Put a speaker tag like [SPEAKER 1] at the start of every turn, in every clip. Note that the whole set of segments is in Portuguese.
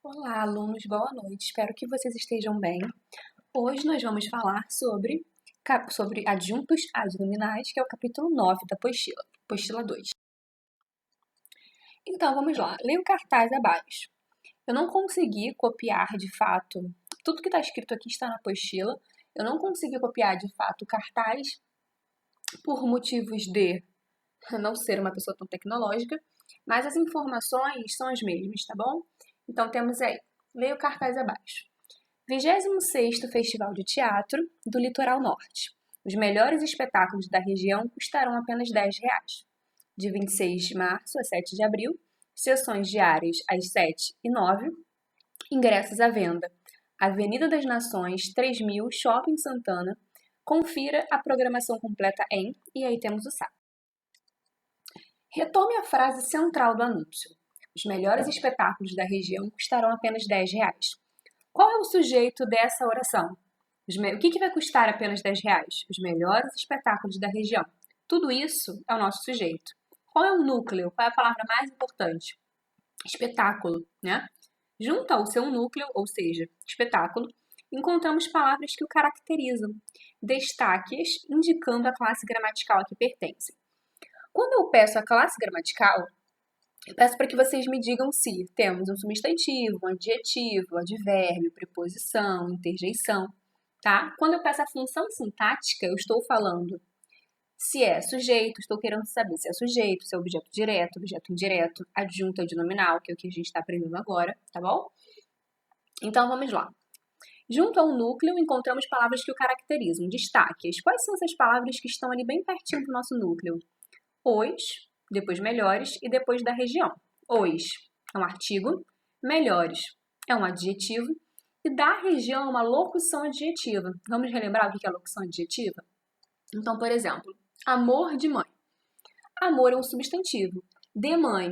[SPEAKER 1] Olá, alunos, boa noite. Espero que vocês estejam bem. Hoje nós vamos falar sobre adjuntos adnominais, que é o capítulo 9 da apostila 2. Então, vamos lá. Leia o cartaz abaixo. Eu não consegui copiar, de fato, tudo que está escrito aqui está na apostila. Eu não consegui copiar, de fato, o cartaz por motivos de não ser uma pessoa tão tecnológica, mas as informações são as mesmas, tá bom? Então, temos aí, leia o cartaz abaixo. 26º Festival de Teatro do Litoral Norte. Os melhores espetáculos da região custarão apenas R$10. De 26 de março a 7 de abril, sessões diárias às 7 e 9, ingressos à venda. Avenida das Nações, 3000, Shopping Santana. Confira a programação completa em... E aí temos o site. Retome a frase central do anúncio. Os melhores espetáculos da região custarão apenas R$10. Qual é o sujeito dessa oração? O que vai custar apenas R$10? Os melhores espetáculos da região. Tudo isso é o nosso sujeito. Qual é o núcleo? Qual é a palavra mais importante? Espetáculo, né? Junto ao seu núcleo, ou seja, espetáculo, encontramos palavras que o caracterizam, destaques indicando a classe gramatical a que pertencem. Quando eu peço a classe gramatical, eu peço para que vocês me digam se temos um substantivo, um adjetivo, advérbio, preposição, interjeição, tá? Quando eu peço a função sintática, eu estou falando se é sujeito, estou querendo saber se é sujeito, se é objeto direto, objeto indireto, adjunto adnominal, que é o que a gente está aprendendo agora, tá bom? Então, vamos lá. Junto ao núcleo, encontramos palavras que o caracterizam, destaques. Quais são essas palavras que estão ali bem pertinho do nosso núcleo? Os, depois melhores e depois da região. Os é um artigo, melhores é um adjetivo e da região é uma locução adjetiva. Vamos relembrar o que é locução adjetiva? Então, por exemplo, amor de mãe. Amor é um substantivo. De mãe.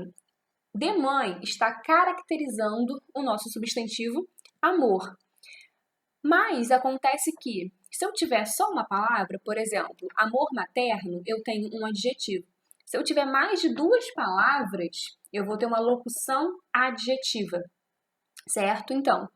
[SPEAKER 1] De mãe está caracterizando o nosso substantivo amor. Mas acontece que, se eu tiver só uma palavra, por exemplo, amor materno, eu tenho um adjetivo. Se eu tiver mais de duas palavras, eu vou ter uma locução adjetiva, certo? Então,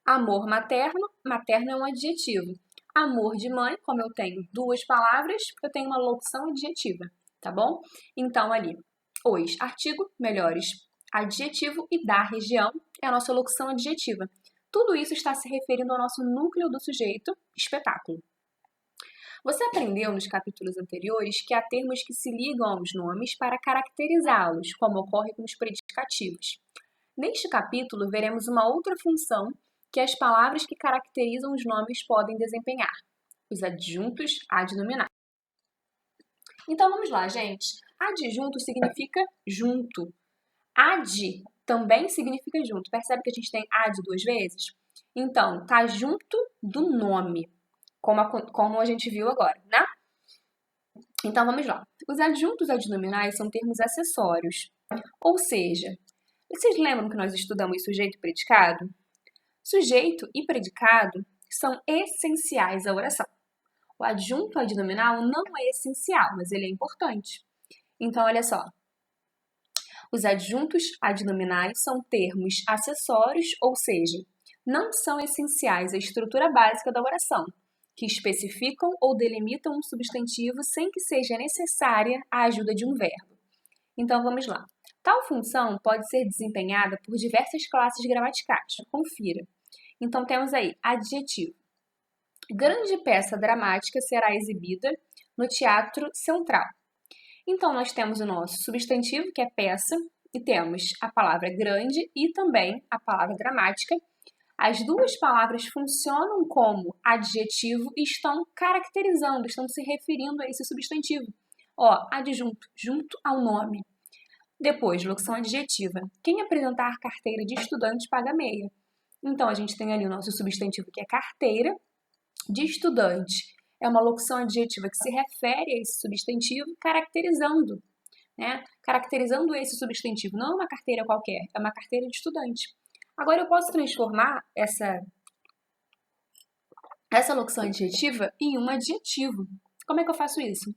[SPEAKER 1] amor materno, materno é um adjetivo. Amor de mãe, como eu tenho duas palavras, eu tenho uma locução adjetiva, tá bom? Então, ali, os, artigo, melhores, adjetivo e da região é a nossa locução adjetiva. Tudo isso está se referindo ao nosso núcleo do sujeito, espetáculo. Você aprendeu nos capítulos anteriores que há termos que se ligam aos nomes para caracterizá-los, como ocorre com os predicativos. Neste capítulo, veremos uma outra função que as palavras que caracterizam os nomes podem desempenhar, os adjuntos adnominais. Então, vamos lá, gente. Adjunto significa junto. Ad também significa junto. Percebe que a gente tem ad duas vezes? Então, tá junto do nome, como a gente viu agora, né? Então, vamos lá. Os adjuntos adnominais são termos acessórios. Ou seja, vocês lembram que nós estudamos sujeito e predicado? Sujeito e predicado são essenciais à oração. O adjunto adnominal não é essencial, mas ele é importante. Então, olha só. Os adjuntos adnominais são termos acessórios, ou seja, não são essenciais à estrutura básica da oração, que especificam ou delimitam um substantivo sem que seja necessária a ajuda de um verbo. Então, vamos lá. Tal função pode ser desempenhada por diversas classes gramaticais. Confira. Então, temos aí adjetivo. Grande peça dramática será exibida no Teatro Central. Então, nós temos o nosso substantivo, que é peça, e temos a palavra grande e também a palavra dramática. As duas palavras funcionam como adjetivo e estão caracterizando, estão se referindo a esse substantivo. Ó, adjunto, junto ao nome. Depois, locução adjetiva. Quem apresentar carteira de estudante paga meia. Então, a gente tem ali o nosso substantivo, que é carteira de estudante. É uma locução adjetiva que se refere a esse substantivo, caracterizando, né? Caracterizando esse substantivo. Não é uma carteira qualquer, é uma carteira de estudante. Agora, eu posso transformar essa locução adjetiva em um adjetivo. Como é que eu faço isso?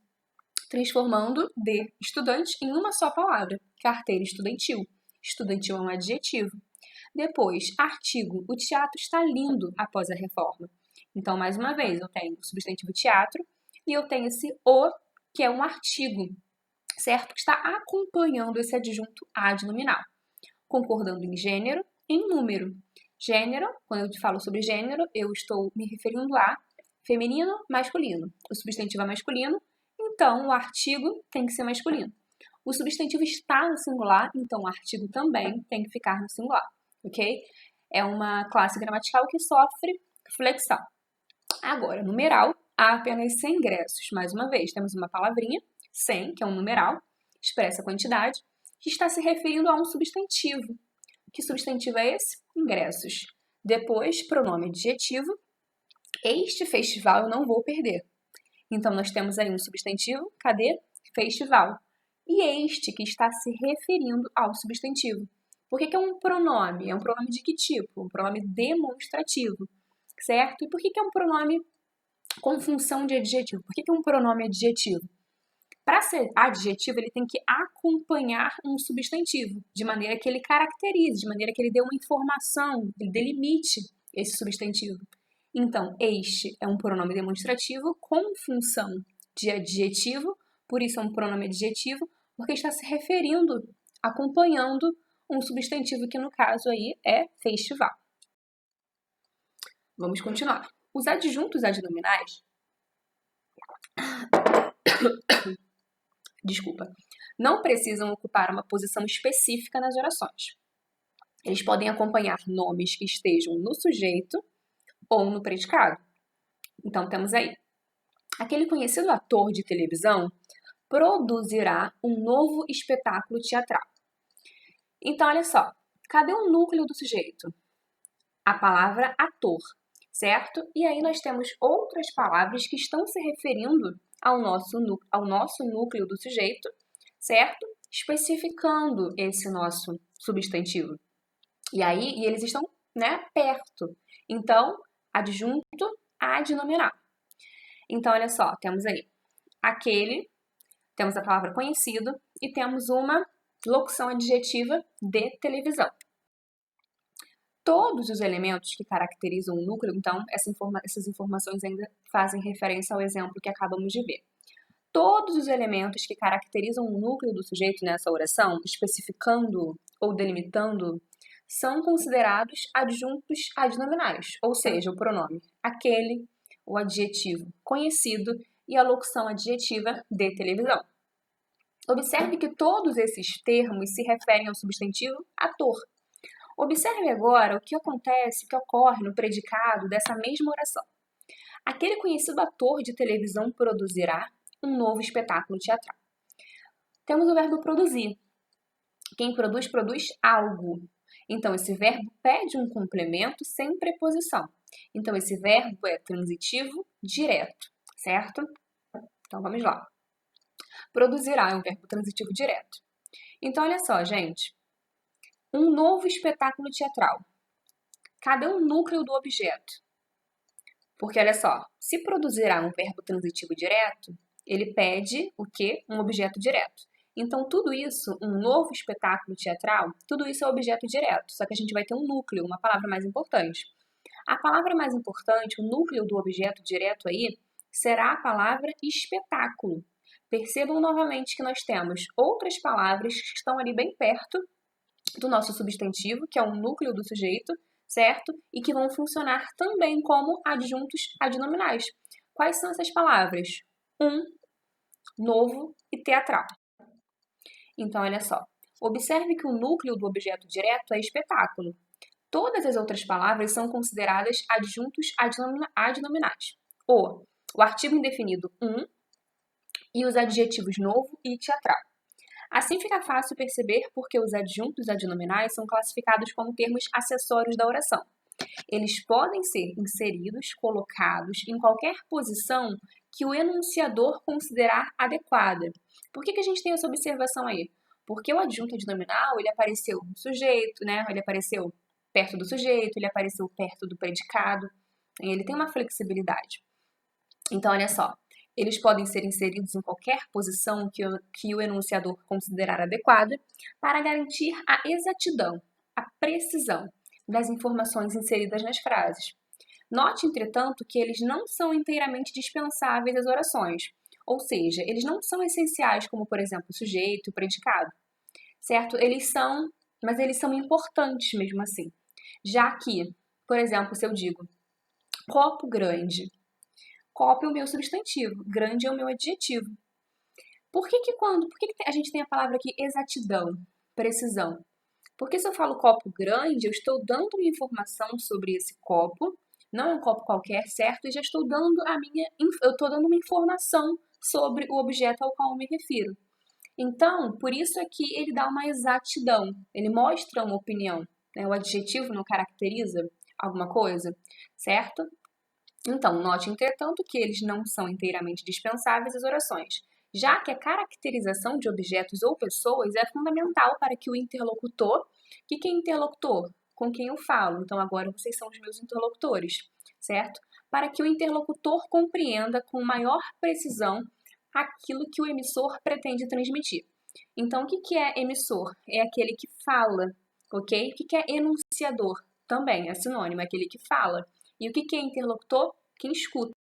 [SPEAKER 1] Transformando de estudante em uma só palavra, carteira estudantil. Estudantil é um adjetivo. Depois, artigo. O teatro está lindo após a reforma. Então, mais uma vez, eu tenho o substantivo teatro e eu tenho esse o, que é um artigo, certo? Que está acompanhando esse adjunto adnominal, concordando em gênero e em número. Gênero, quando eu falo sobre gênero, eu estou me referindo a feminino, masculino. O substantivo é masculino, então o artigo tem que ser masculino. O substantivo está no singular, então o artigo também tem que ficar no singular, ok? É uma classe gramatical que sofre flexão. Agora, numeral, há apenas 100 ingressos. Mais uma vez, temos uma palavrinha, 100, que é um numeral, expressa a quantidade, que está se referindo a um substantivo. Que substantivo é esse? Ingressos. Depois, pronome adjetivo. Este festival eu não vou perder. Então, nós temos aí um substantivo, cadê? Festival. E este que está se referindo ao substantivo. Por que é um pronome? É um pronome de que tipo? Um pronome demonstrativo, certo? E por que é um pronome com função de adjetivo? Por que é um pronome adjetivo? Para ser adjetivo, ele tem que acompanhar um substantivo, de maneira que ele caracterize, de maneira que ele dê uma informação, ele delimite esse substantivo. Então, este é um pronome demonstrativo com função de adjetivo, por isso é um pronome adjetivo, porque está se referindo, acompanhando um substantivo que no caso aí é festival. Vamos continuar. Os adjuntos adnominais não precisam ocupar uma posição específica nas orações. Eles podem acompanhar nomes que estejam no sujeito ou no predicado. Então, temos aí. Aquele conhecido ator de televisão produzirá um novo espetáculo teatral. Então, olha só. Cadê o núcleo do sujeito? A palavra ator, certo? E aí nós temos outras palavras que estão se referindo ao nosso núcleo do sujeito, certo? Especificando esse nosso substantivo. E aí, eles estão, perto. Então, adjunto adnominal. Então, olha só, temos aí aquele, temos a palavra conhecido e temos uma locução adjetiva de televisão. Todos os elementos que caracterizam o núcleo, então, essas informações ainda fazem referência ao exemplo que acabamos de ver. Todos os elementos que caracterizam o núcleo do sujeito nessa oração, especificando ou delimitando, são considerados adjuntos adnominais, ou seja, o pronome aquele, o adjetivo conhecido e a locução adjetiva de televisão. Observe que todos esses termos se referem ao substantivo ator. Observe agora o que acontece, o que ocorre no predicado dessa mesma oração. Aquele conhecido ator de televisão produzirá um novo espetáculo teatral. Temos o verbo produzir. Quem produz, produz algo. Então, esse verbo pede um complemento sem preposição. Então, esse verbo é transitivo direto, certo? Então, vamos lá. Produzirá é um verbo transitivo direto. Então, olha só, gente. Um novo espetáculo teatral. Cadê o núcleo do objeto? Porque, olha só, se produzirá um verbo transitivo direto, ele pede o quê? Um objeto direto. Então, tudo isso, um novo espetáculo teatral, tudo isso é objeto direto, só que a gente vai ter um núcleo, uma palavra mais importante. A palavra mais importante, o núcleo do objeto direto aí, será a palavra espetáculo. Percebam novamente que nós temos outras palavras que estão ali bem perto do nosso substantivo, que é o núcleo do sujeito, certo? E que vão funcionar também como adjuntos adnominais. Quais são essas palavras? Novo e teatral. Então, olha só. Observe que o núcleo do objeto direto é espetáculo. Todas as outras palavras são consideradas adjuntos adnominais. O artigo indefinido e os adjetivos novo e teatral. Assim fica fácil perceber porque os adjuntos adnominais são classificados como termos acessórios da oração. Eles podem ser inseridos, colocados em qualquer posição que o enunciador considerar adequada. Por que a gente tem essa observação aí? Porque o adjunto adnominal, ele apareceu no sujeito, Ele apareceu perto do sujeito, ele apareceu perto do predicado. Ele tem uma flexibilidade. Então, olha só. Eles podem ser inseridos em qualquer posição que o enunciador considerar adequada para garantir a exatidão, a precisão. das informações inseridas nas frases. Note, entretanto, que eles não são inteiramente dispensáveis às orações, ou seja, eles não são essenciais como, por exemplo, o sujeito e o predicado, certo? Mas eles são importantes mesmo assim. Já que, por exemplo, se eu digo copo grande, copo é o meu substantivo, grande é o meu adjetivo. Por que a gente tem a palavra aqui exatidão, precisão? Porque se eu falo copo grande, eu estou dando uma informação sobre esse copo, não é um copo qualquer, certo? E já estou dando eu estou dando uma informação sobre o objeto ao qual eu me refiro. Então, por isso é que ele dá uma exatidão, ele mostra uma opinião, né? O adjetivo não caracteriza alguma coisa, certo? Então, note, entretanto, que eles não são inteiramente dispensáveis às orações, já que a caracterização de objetos ou pessoas é fundamental para que o interlocutor, que é interlocutor? Com quem eu falo. Então, agora vocês são os meus interlocutores, certo? Para que o interlocutor compreenda com maior precisão aquilo que o emissor pretende transmitir. Então, o que é emissor? É aquele que fala, ok? O que é enunciador? Também é sinônimo, é aquele que fala. E o que é interlocutor? Quem escuta.